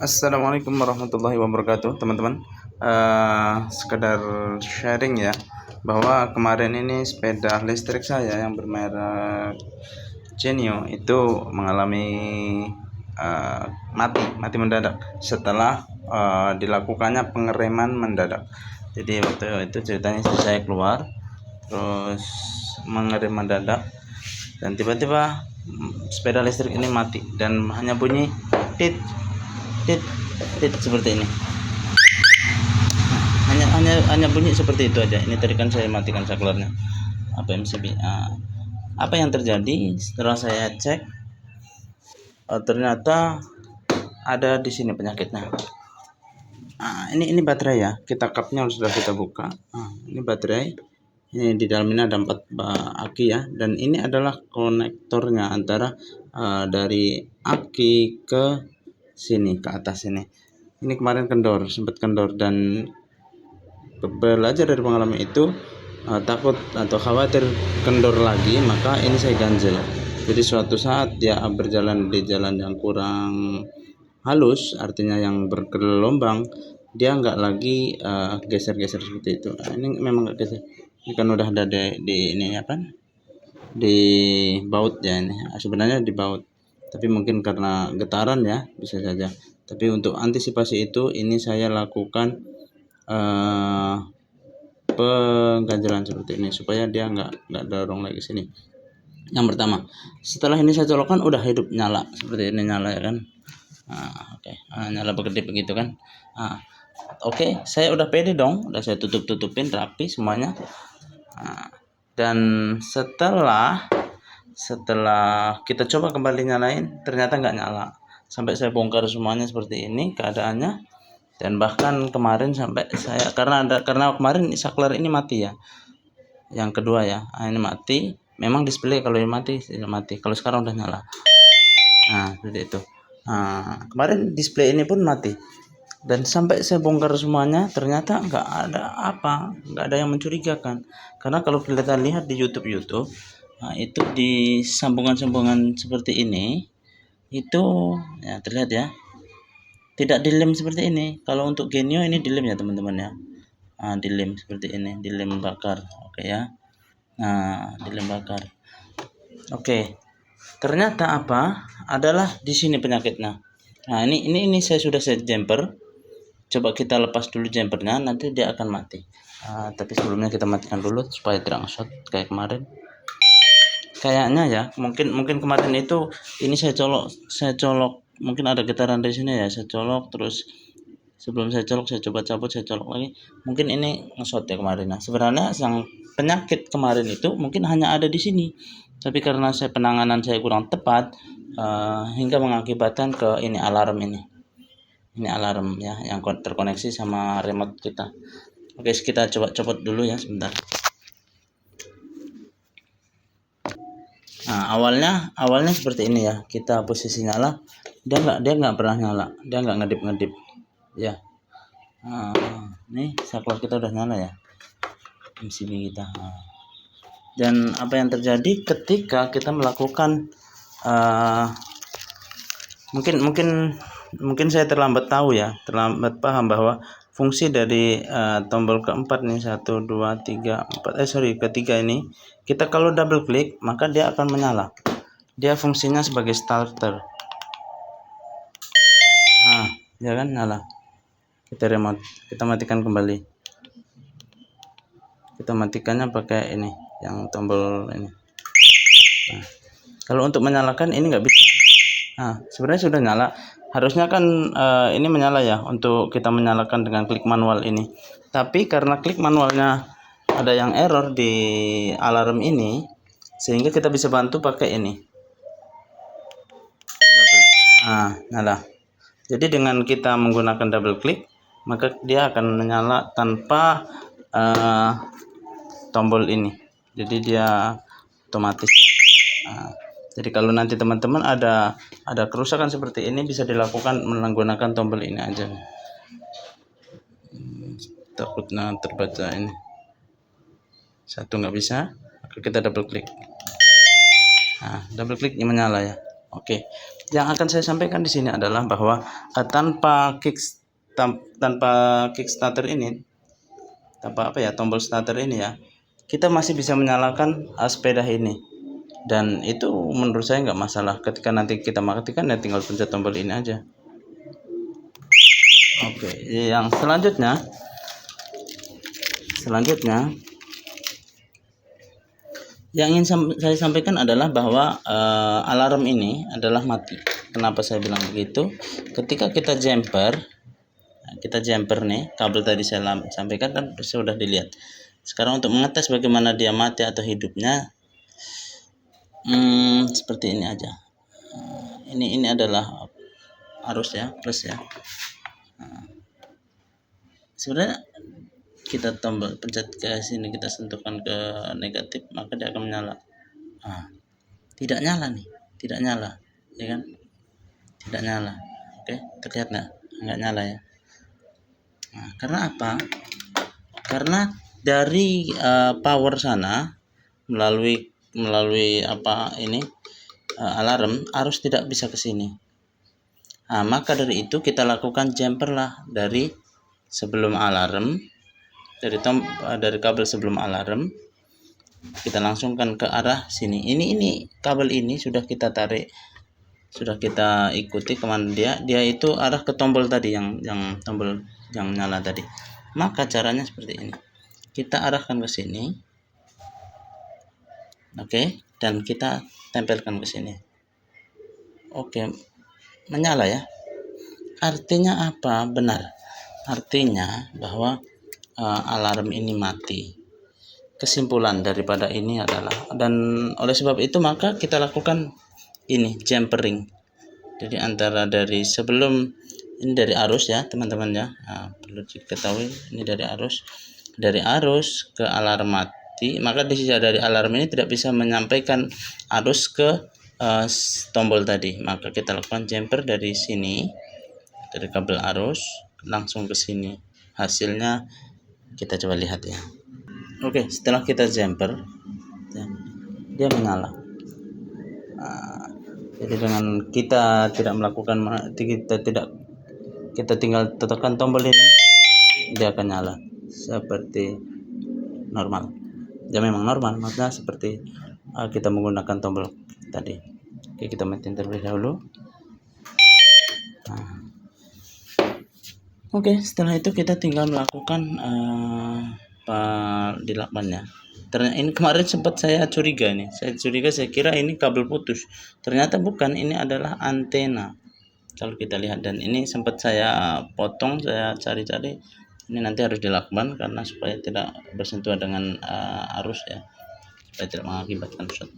Assalamualaikum warahmatullahi wabarakatuh, teman-teman. Sekedar sharing ya, bahwa kemarin ini sepeda listrik saya yang bermerek Genio itu mengalami mati mendadak setelah dilakukannya pengereman mendadak. Jadi waktu itu ceritanya saya keluar terus mengerem mendadak dan tiba-tiba sepeda listrik ini mati dan hanya bunyi tit tit tit seperti ini. Hanya bunyi seperti itu aja. Ini tadi kan saya matikan saklarnya PMCB. Apa yang terjadi setelah saya cek, ternyata ada di sini penyakitnya. Ini baterai ya, kita cupnya sudah kita buka. Ini baterai, ini di dalam ini ada 4 aki ya, dan ini adalah konektornya antara dari aki ke sini, ke atas ini. Ini kemarin sempat kendor, dan belajar dari pengalaman itu, takut atau khawatir kendor lagi, maka ini saya ganjel. Jadi suatu saat dia berjalan di jalan yang kurang halus, artinya yang bergelombang, dia nggak lagi geser-geser seperti itu. Ini memang nggak geser. Ini kan udah ada di ini ya kan, di baut ya ini. Sebenarnya di baut, tapi mungkin karena getaran ya, bisa saja. Tapi untuk antisipasi itu, ini saya lakukan pengganjalan seperti ini supaya dia nggak dorong lagi sini. Yang pertama, setelah ini saya colokkan, udah hidup nyala seperti ini, nyala ya kan. Oke. Nyala berkedip begitu kan. Oke, saya udah pede dong, udah saya tutupin rapi semuanya. Dan setelah kita coba kembali nyalain, ternyata nggak nyala. Sampai saya bongkar semuanya seperti ini keadaannya. Dan bahkan kemarin sampai saya karena kemarin saklar ini mati ya. Yang kedua ya, ini mati. Memang display kalau ini mati, kalau sekarang udah nyala. Seperti itu. Kemarin display ini pun mati. Dan sampai saya bongkar semuanya, ternyata nggak ada yang mencurigakan. Karena kalau kita lihat di YouTube, itu di sambungan-sambungan seperti ini, itu ya terlihat ya, tidak dilem seperti ini. Kalau untuk Genio ini dilem ya teman-teman ya. Dilem seperti ini, dilem bakar. Oke ya. Dilem bakar. Oke. Ternyata adalah di sini penyakitnya. Ini saya sudah set jumper. Coba kita lepas dulu jumpernya, nanti dia akan mati. Tapi sebelumnya kita matikan dulu supaya tidak nge-shot kayak kemarin. Kayaknya ya, mungkin kemarin itu ini saya colok, mungkin ada getaran dari sini ya, saya colok terus sebelum saya colok saya coba cabut, saya colok lagi. Mungkin ini nge-shot ya kemarin. Sebenarnya yang penyakit kemarin itu mungkin hanya ada di sini. Tapi karena penanganan saya kurang tepat, hingga mengakibatkan ke ini alarm ini. Ini alarm ya yang terkoneksi sama remote kita. Oke, kita coba copot dulu ya sebentar. Awalnya seperti ini ya. Kita posisi nyala, dia nggak pernah nyala, dia nggak ngedip ya. Nih saklar kita udah nyala ya, MCB kita. Dan apa yang terjadi ketika kita melakukan mungkin saya terlambat paham bahwa fungsi dari tombol keempat nih, 1, 2, 3, 4 ketiga ini, kita kalau double klik maka dia akan menyala. Dia fungsinya sebagai starter. Ya kan, nyala. Kita remote, kita matikan kembali. Kita matikannya pakai ini, yang tombol ini. Kalau untuk menyalakan ini nggak bisa. Sebenarnya sudah nyala. Harusnya kan ini menyala ya, untuk kita menyalakan dengan klik manual ini. Tapi karena klik manualnya ada yang error di alarm ini, sehingga kita bisa bantu pakai ini. Nyala. Jadi dengan kita menggunakan double klik, maka dia akan menyala tanpa tombol ini. Jadi dia otomatis. Jadi kalau nanti teman-teman ada kerusakan seperti ini, bisa dilakukan menggunakan tombol ini aja. Takutnya terbaca ini. Satu nggak bisa, maka kita double klik. Double klik ini menyala ya. Oke, yang akan saya sampaikan di sini adalah bahwa tanpa kickstarter ini, tanpa tombol starter ini ya, kita masih bisa menyalakan sepeda ini, dan itu menurut saya nggak masalah. Ketika nanti kita matikan ya tinggal pencet tombol ini aja. Oke, yang selanjutnya yang ingin saya sampaikan adalah bahwa alarm ini adalah mati. Kenapa saya bilang begitu? Ketika kita jumper nih, kabel tadi saya sampaikan kan sudah dilihat. Sekarang untuk mengetes bagaimana dia mati atau hidupnya, seperti ini aja. Ini adalah arus ya, plus ya. Sebenarnya kita pencet ke sini, kita sentuhkan ke negatif, maka dia akan menyala. Tidak nyala nih, ya kan? Tidak nyala. Oke, terlihat nggak nyala ya? Karena apa? Karena dari power sana melalui alarm, arus tidak bisa ke sini. Maka dari itu kita lakukan jumper lah dari sebelum alarm, dari kabel sebelum alarm, kita langsungkan ke arah sini. Ini kabel ini sudah kita tarik, sudah kita ikuti kemana dia itu arah ke tombol tadi, yang tombol yang nyala tadi. Maka caranya seperti ini, kita arahkan ke sini, oke, dan kita tempelkan ke sini. Oke, menyala ya. Artinya apa? Benar, artinya bahwa alarm ini mati. Kesimpulan daripada ini adalah, dan oleh sebab itu maka kita lakukan ini jumpering. Jadi antara dari sebelum ini dari arus ya teman-teman ya, perlu diketahui ini dari arus ke alarm mati. Maka di sisi dari alarm ini tidak bisa menyampaikan arus ke tombol tadi, maka kita lakukan jumper dari sini, dari kabel arus langsung ke sini. Hasilnya kita coba lihat ya. Oke, setelah kita jumper ya, dia menyala. Jadi dengan kita tidak melakukan, kita tinggal tekan tombol ini, dia akan nyala seperti normal. Ya memang normal, maksudnya seperti kita menggunakan tombol tadi. Oke, kita matiin terlebih dahulu. Oke, setelah itu kita tinggal melakukan dilakbannya. Ternyata ini kemarin sempat saya curiga, saya kira ini kabel putus. Ternyata bukan, ini adalah antena. Kalau kita lihat, dan ini sempat saya potong, saya cari-cari. Ini nanti harus dilakban karena supaya tidak bersentuhan dengan arus ya, supaya tidak mengakibatkan short.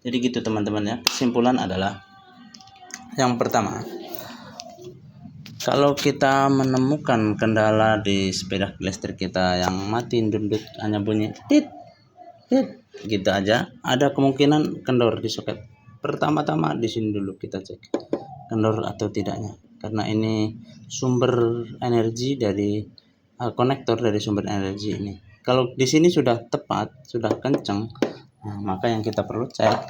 Jadi gitu teman-teman ya. Kesimpulan adalah, yang pertama, kalau kita menemukan kendala di sepeda listrik kita yang mati, dundut, hanya bunyi tit gitu aja, ada kemungkinan kendor di soket. Pertama-tama di sini dulu kita cek kendor atau tidaknya, karena ini sumber energi dari konektor dari sumber energi ini. Kalau di sini sudah tepat, sudah kencang, maka yang kita perlu cek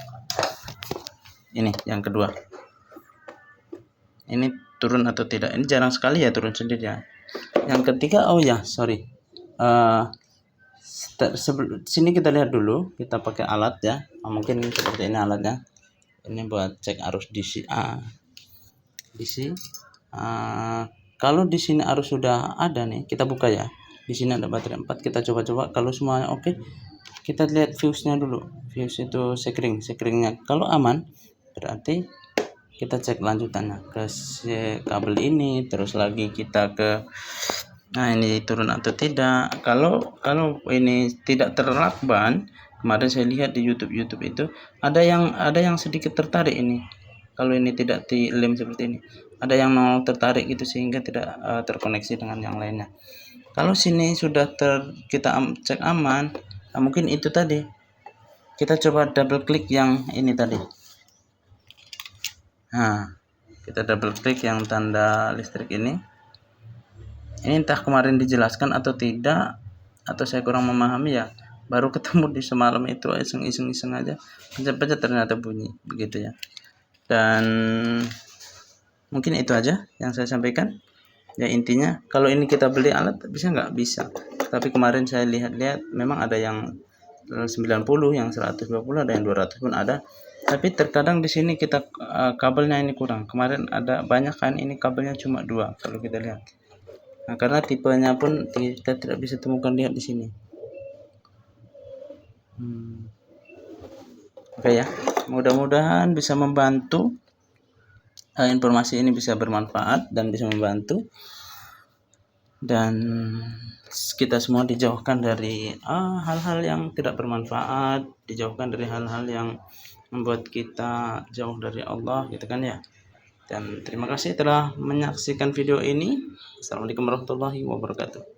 ini. Yang kedua, ini turun atau tidak. Ini jarang sekali ya turun sendiri ya. Yang ketiga, sini kita lihat dulu, kita pakai alat ya. Mungkin seperti ini alatnya. Ini buat cek arus DC. Kalau di sini arus sudah ada nih, kita buka ya. Di sini ada baterai 4, kita coba-coba. Kalau semuanya oke, kita lihat fuse-nya dulu. Fuse itu sekringnya. Kalau aman, berarti kita cek lanjutannya ke kabel ini, terus lagi kita ke ini turun atau tidak. Kalau ini tidak terlakban, kemarin saya lihat di YouTube itu ada yang sedikit tertarik ini. Kalau ini tidak dilem seperti ini, ada yang mau tertarik gitu sehingga tidak terkoneksi dengan yang lainnya. Kalau sini sudah kita cek aman, mungkin itu tadi. Kita coba double klik yang ini tadi. Kita double klik yang tanda listrik ini. Ini entah kemarin dijelaskan atau tidak, atau saya kurang memahami ya. Baru ketemu di semalam itu, iseng aja, pencet-pencet ternyata bunyi begitu ya. Dan mungkin itu aja yang saya sampaikan. Ya intinya kalau ini kita beli alat bisa nggak? Bisa. Tapi kemarin saya lihat-lihat memang ada yang 90, yang 120, ada yang 200 pun ada. Tapi terkadang di sini kita kabelnya ini kurang. Kemarin ada banyak kan, ini kabelnya cuma 2 kalau kita lihat. Nah, karena tipenya pun kita tidak bisa temukan, lihat di sini. Oke ya, mudah-mudahan bisa membantu. Informasi ini bisa bermanfaat dan bisa membantu, dan kita semua dijauhkan dari hal-hal yang tidak bermanfaat, dijauhkan dari hal-hal yang membuat kita jauh dari Allah, gitu kan ya. Dan terima kasih telah menyaksikan video ini. Assalamualaikum warahmatullahi wabarakatuh.